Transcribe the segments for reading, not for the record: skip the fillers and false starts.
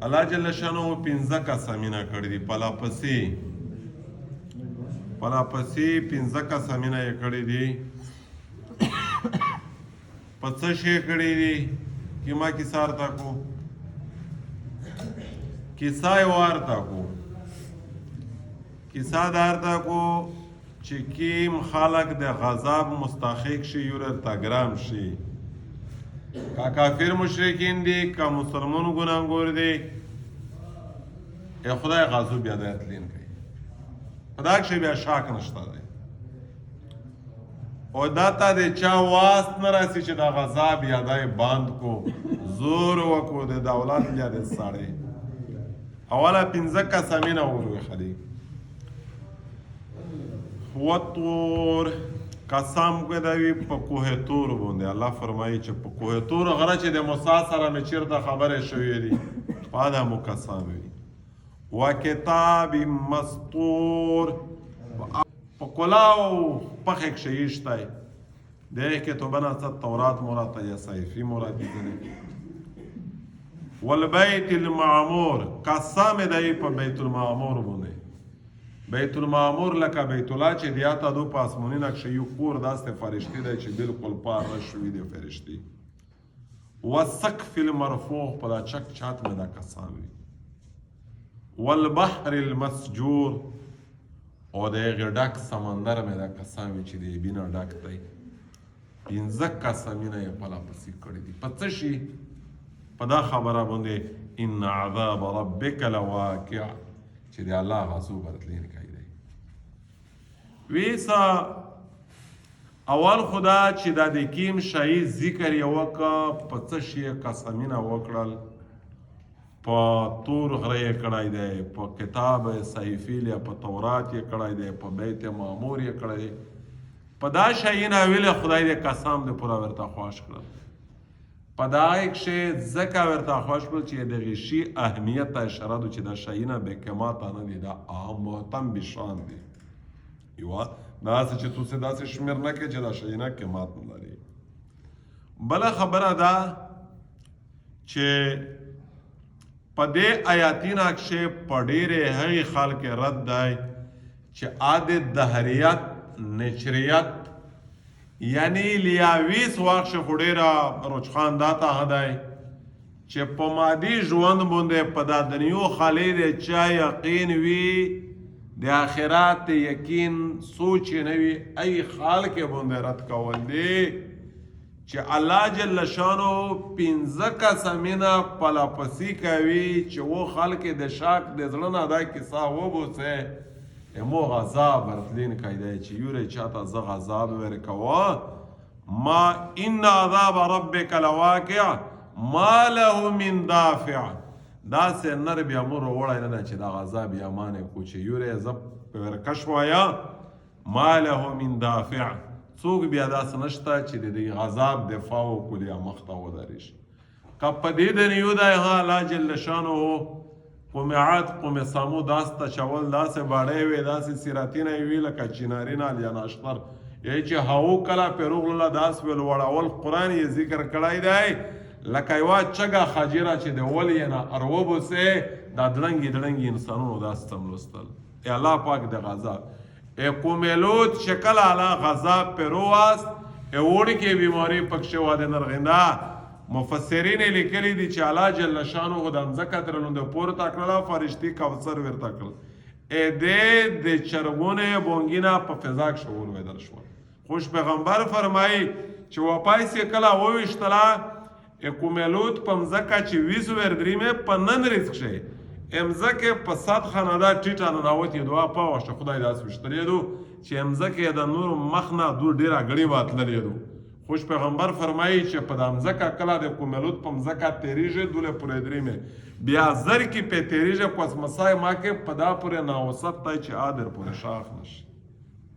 الله جل شانو پنځه قسمونه کړي دي پلاپسې پنځه قسمونه یې کړي دي په څه شی کړي دي کیما کیسه ارتا کو کیسه یې وارتا کو کیسه دارتا کو چې کیم خلق د غضب مستحق شي یور تاګرام شي کا کافر مشرکین دي کا مسلمان ګناهګور دي خدای غضب بیا داتلین کوي خدای شي بیا شاک نشته دی او داته د چا واست نه راسي چې دا غضب یادای باند کو زور وکړو د دولت یا د ساړې اوله پنځه قسمونه وروي خدي وطور قسم کوي په کوه تور باندې الله فرمایي چې په کوه تور غره چې د موسی سره مې چیرته خبره شوې دي پاده مو قسم وي وکتاب مسطور په کلاو پخې شيشتای دغه کتابه نه تورات مراد یا صحیفه مراد دي والبيت المعمور قسم دی په بیت المعمور باندې بیت المعمور لکه بیت الله چې دیاته دو پاسمونی نقشه یو کور داسته فرشتي دی چې بالکل پار شوی دی فرشتي والسقف المرفوع په دا چک چات مې دا قسم وي والبحر المسجور او د غډک سمندر مې دا قسم وي چې دی بنا ډک دی پنځه قسمونه یې په لاپسې کړي دي په څه شي په دا خبره باندې ان عذاب ربک لواقع چې دی الله غضب ورتلین کوي دی ویسا اول خدا چې دا د کیم شای ذکر یو کا په څه شي قسمونه وکړل په تور غره یې کړای دی په کتاب صحیفه یا په تورات یې کړای دی په بیت معمور یې کړای دی په دا شایونه ویل خدای دې قسم دې پورا ورته خوښ کړل په دا یک شی ځکه ورته خوښ کړل چې دغه شی اهمیت ته اشاره ده چې دا شایونه بې قیمته نه دي دا مهتم بشان دي یوه داسې چې تو څه داسې شمېر نه کړې چې دا شایونه قیمت نه لري بله خبره ده چې په دې آیاتینه کښې په ډېرې هغې خلک رد دی چې عاد دهریت نچریت یعنی لیاویس واقع خو ډېره رجحان دا ته دی چې په مادي ژوند باندې په دا دنیو خالی دی چا یقین وي د آخرت یقین سوچ یې نه وي ای خلک یې باندې رد کول دی چې الله جل شانو پنځه قسمونه پلاپسې کوي چې و خلک د شاک د زړه نه دا کیسه وبوسه مو غذاب ورتلین کوي دی چې یوری چاته زه غذاب ورکوه ما ان عذاب ربک لواقع ما له من دافع داسې نر بیا مور وړی نه ده چې دا غذاب یا مانې کو چې یوری زه ورکش وایا ما له من دافع څوک بیا داسې نشته چې د دې غذاب دفاع وکړي یا مخ ته ودرې شي که په دې دنیو دی ها الله جل شانه قوم عاد قوم ثمود داسته چول داسې باړې وې داسې سیراتینه یې وي لکه چینارینه یا ناشتر یې چې هاو کله پیروغله داس ویل وړول قرآن یې ذکر کړی دی لکه یوه چګه خجیره چې د ولې نه اروبوسې دا دړنګې انسانونو داسې ته لوستل ای الله پاک د غذاب ای قوم لوط شکل علا غذاب پیرواست ای وړي کې بیماری پکښې واده نرغنده مفسرین لیکلی دي چې الله جل شانو د ځمکه ترلونده پورته کړله فرشتي کوثر ورته کړل ای دې د چرګونې بونګینه په فضا کې شعور ویدل شول خوش پیغمبر فرمایي چې واپس یې کله وویشتله ای قوم لوط په ځمکه چې ویس وردریمې په نن رزق شي امزکه په سطح نه دا ټیټه ننوتې دوه پاوشه خدای داسې ویشتلی دو چې امزکه د نور مخ نه دو ډېره ګړې وتللی دو خوش پیغمبر فرمایي چې په دا مځکه کله د قوم لوط په مځکه تېرېږي دولې پورې درېمې بیا زر کې پې تېرېږي کوسمسای ما کې په دا پورې ناوسط دی چې عادر پورې شاخ نشي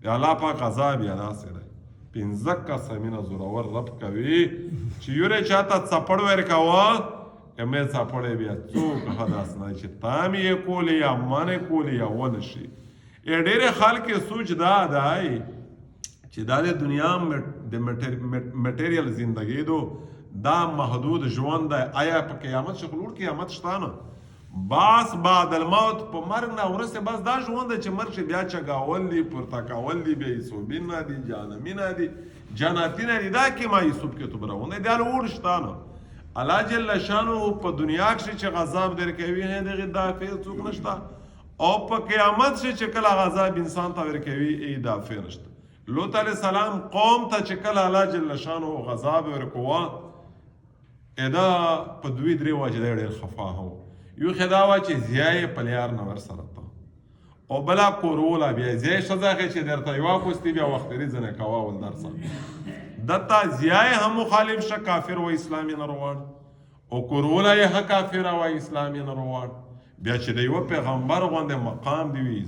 د الله پاک عذاب یې داسې دی پنځه قسمونه زورور رب کوي چې یورې چاته څپړ ورکوه مې څپړې بیا څوک ښه داسې نه چې تا مې یې کولې یا ما نه کولې یا ونه شي ډېرې خلک سوچ دا دی چې دا د دنیا د مټریل زندگی دو دا محدود ژوند دی آیا په قیامت شخلور قیامت شته نه باس بعد الموت په مرګ نه وروسته بس دا ژوند دی چې مرګ شي بیا چګاول دي پورته کول دي بیا یسوبینه دي جانمینه دي جنتینه دي دا کې ما یسوب کې تو براونه دی له ورشتانه الله جل شانو په دنیا کې چې غضب درکوي نه دغه دافع څوک نشته او په قیامت چې کله غضب انسان ته ورکوي ای دافع نشته لوط علیہ السلام قوم ته چې کله الله جل شانو غضب ورکوا ادا په دوی درې واجه ډېر خفا هو یو خداوا چې زیای پلیار نه ور سره ته او بلا کورولا بیا زیای شزاخه چې درته یو کوستی بیا وخت لري ځنه کوا ول درسه دتا زیای هم مخالف ش کافر و اسلامي نروان او کورولا یې کافر و اسلامي نروان بیا چې د یو پیغمبر غونډه مقام دی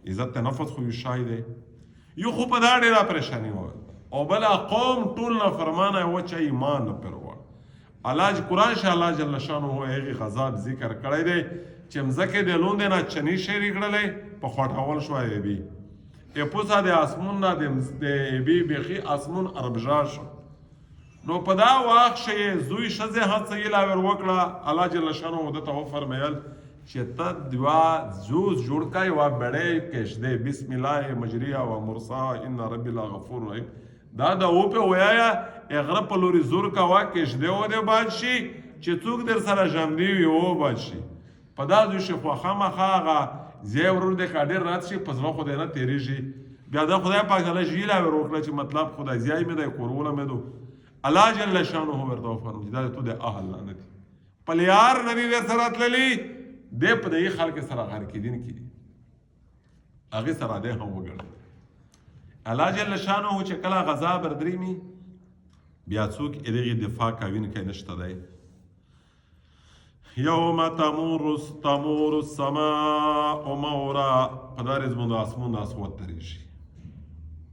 عزت نفس خو شای دی یو خو په دا ډیره پریشانی و او بلا قوم ټول نه فرمانه و چې ایمان نه پروا الله قرآن شه الله جل شانه هغه غضب ذکر کړی دی چې مزکه د لوند نه چني شری کړلې په خټاول شوې بي پوسا د اسمون نه د بي بخي اسمون اربجار شو نو په دا واخ شي زوی شزه هڅه یې لا ور وکړه الله جل شانه د تو فرمایل چې ته دوا زوز جوړ کای وا بړې کښ دې بسم الله مجریها و مرساها ان ربي لغفور رحیم دا د او په ویایا اغره په لوري زور کا وا کښ دې و دې بادشي چې څوک در سره جام دی او بادشي په دا د شفو خامخاغه زی ورور د کډیر رات شي پزړه خو دې نه تیریږي بیا دا خدای پاک الله جیلا ورکړه چې مطلب خدای زیای مې د کوروله مې دو الله جل شانه ورته فرمایي دا ته د اهل نه دي پلیار نبی ور سره تللی دې په دې خلک سره غار کې دین کې هغه سره دې هم وګړي الله جل شانه چې کله غزا بردريمي بیا څوک دغه دفاع کوي نه نشته دی یوم تمور السماء مورا پدارز مونږ اسمون د اسوت تریشي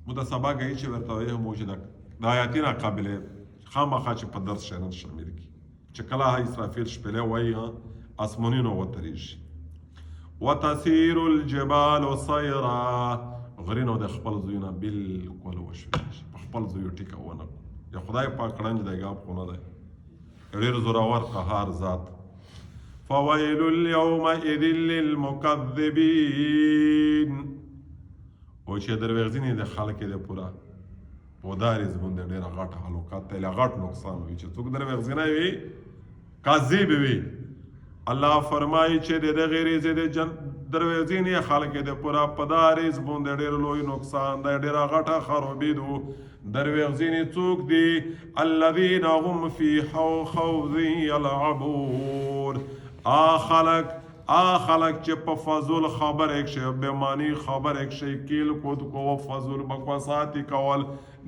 مده سبا گئی چې ورته وي موجوده د آیاتنا قابلیت خامخا چې په درس شنن شامل کی چې کله اسرافیل شپله وایي اسمونینو وتریشي وتسير الجبال سيرا غرینو د خپل زوینه بالکل وشوي خپل زوی ټیکاونه یا خدای پاک کړنج دی غاب خونه دی ډېر زورور قهار ذات فويل اليومئذ للمكذبين او چې دروغجنې د خلک د پورا پودارز باندې ډېر غټ هلاکت ته غټ نقصان وي چې څوک دروغجنې وي کاذب وي الله فرمایي چې د غیر زید دروغجنې خلک د پورا پودارز باندې ډېر لوی نقصان دی ډېر غټه خرابېدو دروغجنې څوک دي الذين هم في خوض يلعبون خلق چې په فضل خبر ایک شی به معنی خبر ایک شی کیل کود کو فضل بکواساتی کول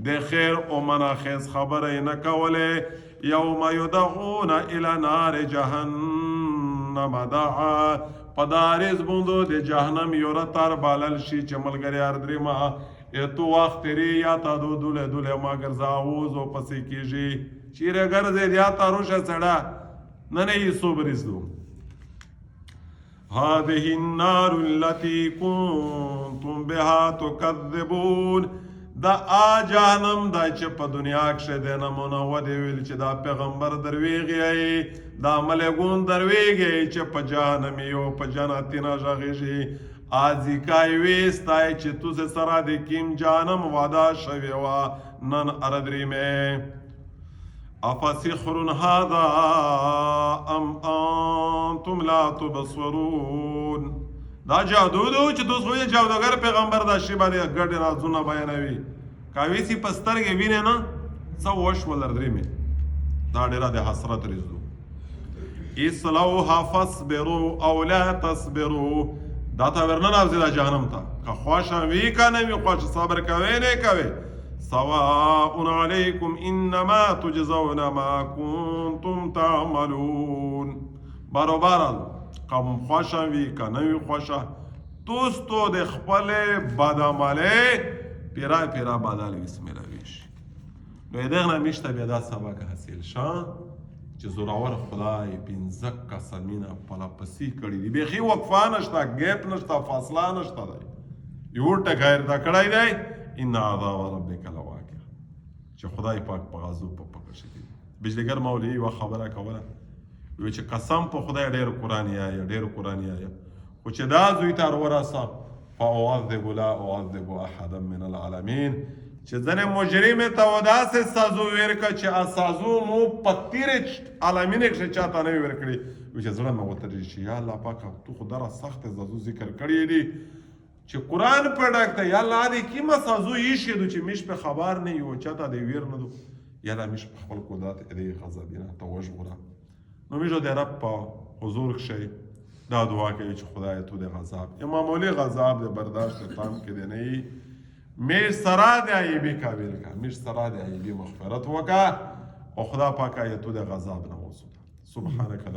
د خیر او مناخص خبره نه کوله یوم یدعون الى نار جهنم دعا پدارز بوندو د جهنم یور تر بالل شي چې ملګری اردریما تو وخت ری یا تا دوله ما ګرځاوز او پسې کیږي چیرې ګرځي یا تاروشه سړه نه یې صبرېزو هذه النار التي كنتم بها تكذبون دا جهنم دا چې په دنیا کې د نمونه و دی ویل چې دا پیغمبر درویږي دا ملګون درویږي چې په جهنم یو په جنت نه ژغېږي آزی کای ویستای چې تو سره د کیم جهنم وعده شوی و نن اردری مې افسحر هذا ام انتم لا تبصرون دا جادو دو چې دوی خو جادوګر پیغمبر دا شی باندې ګډ رازونه بیانوي کاوی سی پستر کې ویني نه څو وش ولردري مې دا ډیره د حسرت رزو اصلوها فاصبروا او لا تصبروا دا تا ورنه راځي دا جهنم ته که خوښه وی کنه وی خوښ صبر کوي نه کوي سواء عليكم انما تجزون ما كنتم تعملون برابر قوم خوښه وی کنه وی خوښه توستو د خپل بدعمله پیرا بدل بسم الله ویش نو دغه نمیشته بیا دا سبق حاصل شاه چې زوراور خدای پنځه قسمینه پلا پسی کړی دی بيخي وقفه نشته ګیپ نشته فاصله نشته دی یو ټکایر دا کړای دی ان عذاب ربک لواقع چې خدای پاک په غزو په پکړ شي بجلیګر مولوی و خبره کوله وی چې قسم په خدای ډېر قرآن یایه ډېر قرآن یایه خو چې دا زوی ته ورسه فاعذب لا اعذب احدا من العالمین چې ځنې مجرم ته و داسې سازو ورکړه چې سازو مو په تېرې عالمینې کښې چاته نه وي ورکړي وي چې زړه مې ورته چې یا الله پاکه تو خو دغه سخت سازو ذکر کړی دي چې قرآن په ډک دی یا الله دې کیمه سازو ایښې دو چې میش په خبر نه یو چاته دې ویر نه دو یا الله میش په خپل قدرت دې غضبینه ته وژغوره نو میشو د رب په حضور کښې دا دعا کوي چې خدای تو د غضب یا معمولی غضب د برداشت تام کې دی نه وي میش سره د عیبي قابل کا میش سره د عیبي مغفرت وکړه او خدا پاک تو د غضب نه وسوده سبحانك